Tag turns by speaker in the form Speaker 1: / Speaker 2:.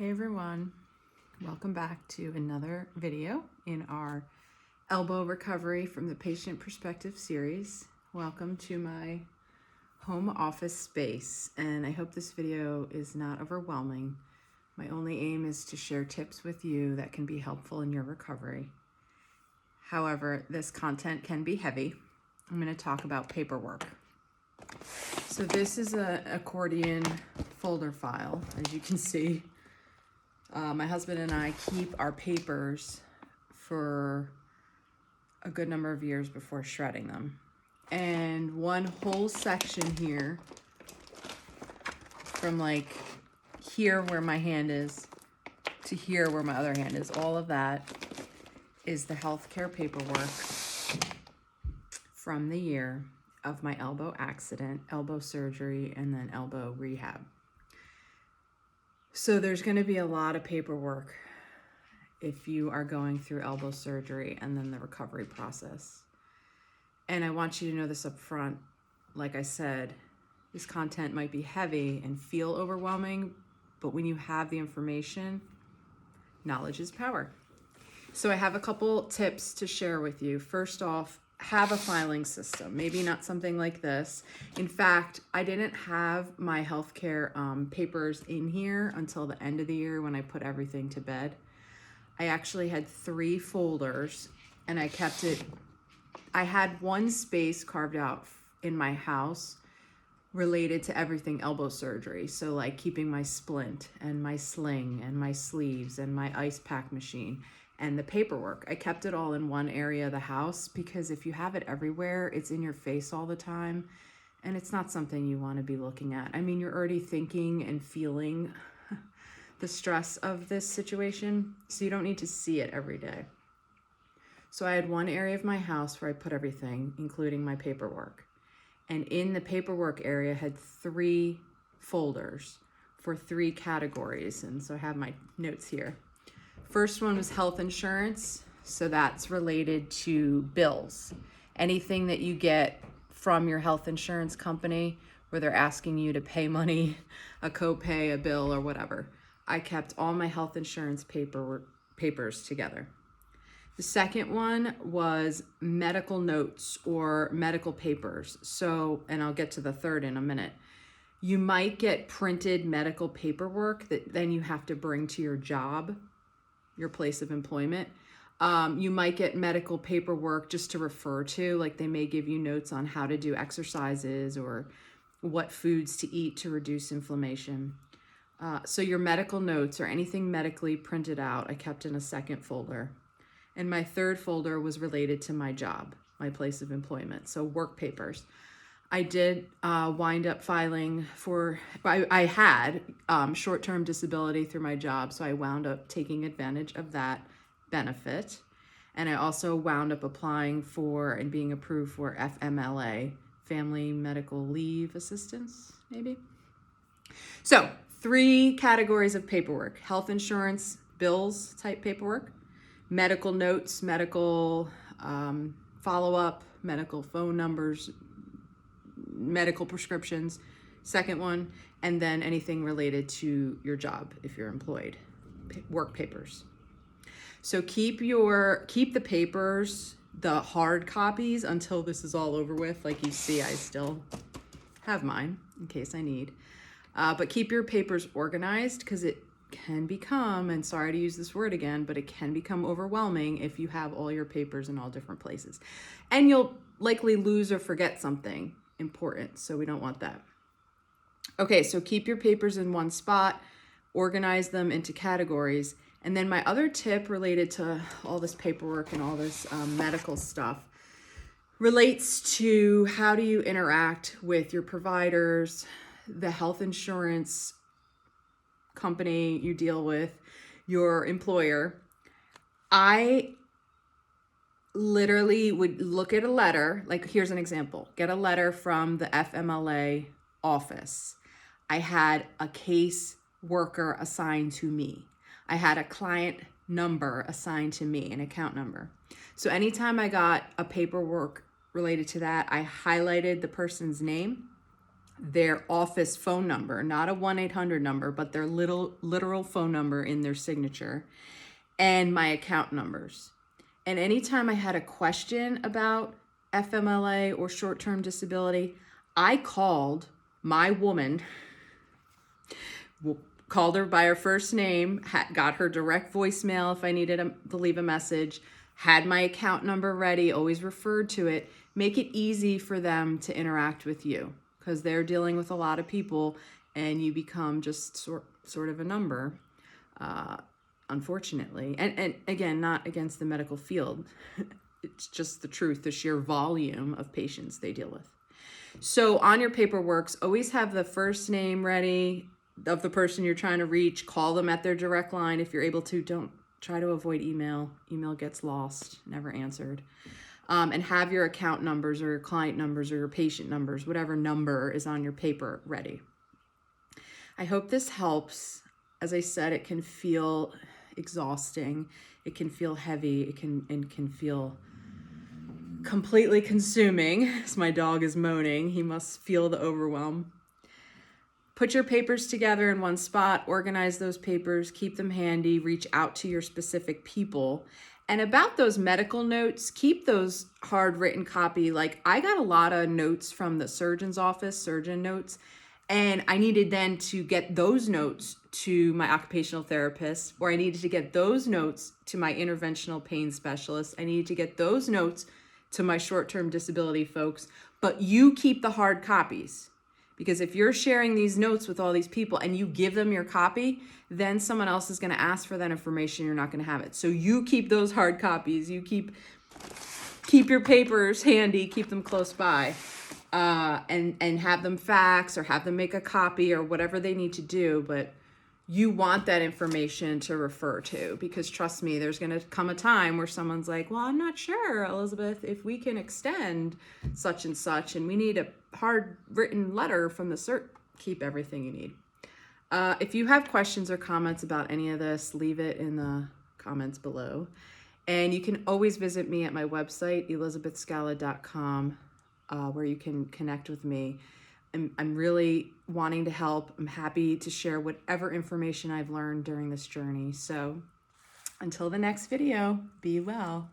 Speaker 1: Hey everyone, welcome back to another video in our elbow recovery from the patient perspective series. Welcome to my home office space, and I hope this video is not overwhelming. My only aim is to share tips with you that can be helpful in your recovery. However, this content can be heavy. I'm going to talk about paperwork. So this is an accordion folder file, as you can see. My husband and I keep our papers for a good number of years before shredding them. And one whole section here, from like here where my hand is to here where my other hand is, all of that is the healthcare paperwork from the year of my elbow accident, elbow surgery, and then elbow rehab. So there's going to be a lot of paperwork if you are going through elbow surgery and then the recovery process. And I want you to know this up front. Like I said, this content might be heavy and feel overwhelming, but when you have the information, knowledge is power. So I have a couple tips to share with you. First off, have a filing system, maybe not something like this. In fact, I didn't have my healthcare papers in here until the end of the year when I put everything to bed. I actually had 3 folders and I kept it. I had one space carved out in my house related to everything elbow surgery. So like keeping my splint and my sling and my sleeves and my ice pack machine and the paperwork. I kept it all in one area of the house because if you have it everywhere, it's in your face all the time and it's not something you want to be looking at. I mean, you're already thinking and feeling the stress of this situation, so you don't need to see it every day. So I had one area of my house where I put everything, including my paperwork. And in the paperwork area had 3 folders for 3 categories. And so I have my notes here. First one was health insurance. So that's related to bills. Anything that you get from your health insurance company where they're asking you to pay money, a copay, a bill, or whatever. I kept all my health insurance papers together. The second one was medical notes or medical papers. So, and I'll get to the third in a minute. You might get printed medical paperwork that then you have to bring to your job, your place of employment. You might get medical paperwork just to refer to, like they may give you notes on how to do exercises or what foods to eat to reduce inflammation. So your medical notes or anything medically printed out, I kept in a second folder. And my third folder was related to my job, my place of employment, so work papers. I did wind up filing for, I had short-term disability through my job, so I wound up taking advantage of that benefit. And I also wound up applying for and being approved for FMLA, Family Medical Leave Assistance, maybe. So 3 categories of paperwork: health insurance, bills type paperwork, medical notes, medical follow-up, medical phone numbers, medical prescriptions, second one, and then anything related to your job if you're employed, work papers. So keep the papers, the hard copies, until this is all over with. Like you see, I still have mine in case I need. But keep your papers organized because it can become, and sorry to use this word again, but it can become overwhelming if you have all your papers in all different places. And you'll likely lose or forget something important, so we don't want that. Okay, so keep your papers in one spot, organize them into categories. And then my other tip related to all this paperwork and all this medical stuff relates to how do you interact with your providers, the health insurance company you deal with, your employer. I literally would look at a letter, like here's an example, get a letter from the FMLA office. I had a case worker assigned to me. I had a client number assigned to me, an account number. So anytime I got a paperwork related to that, I highlighted the person's name, their office phone number, not a 1-800 number, but their literal phone number in their signature, and my account numbers. And anytime I had a question about FMLA or short-term disability, I called my woman, called her by her first name, got her direct voicemail if I needed to leave a message, had my account number ready, always referred to it. Make it easy for them to interact with you, because they're dealing with a lot of people and you become just sort of a number, unfortunately. And again, not against the medical field. It's just the truth, the sheer volume of patients they deal with. So on your paperwork, always have the first name ready of the person you're trying to reach. Call them at their direct line if you're able to. Don't try to avoid email. Email gets lost, never answered. And have your account numbers or your client numbers or your patient numbers, whatever number is on your paper, ready. I hope this helps. As I said, it can feel exhausting. It can feel heavy. It can feel completely consuming. As my dog is moaning, he must feel the overwhelm. Put your papers together in one spot, organize those papers, keep them handy, reach out to your specific people. And about those medical notes, keep those hard written copy. Like, I got a lot of notes from the surgeon's office, surgeon notes, and I needed then to get those notes to my occupational therapist, or I needed to get those notes to my interventional pain specialist. I needed to get those notes to my short-term disability folks. But you keep the hard copies, because if you're sharing these notes with all these people and you give them your copy, then someone else is going to ask for that information. You're not going to have it. So you keep those hard copies. You keep your papers handy, keep them close by, and have them fax or have them make a copy or whatever they need to do. But you want that information to refer to, because trust me, there's going to come a time where someone's like, well, I'm not sure, Elizabeth, if we can extend such and such, and we need a hard written letter from the cert. Keep everything you need. If you have questions or comments about any of this, leave it in the comments below. And you can always visit me at my website, elizabethscala.com, where you can connect with me. I'm really wanting to help. I'm happy to share whatever information I've learned during this journey. So until the next video, be well.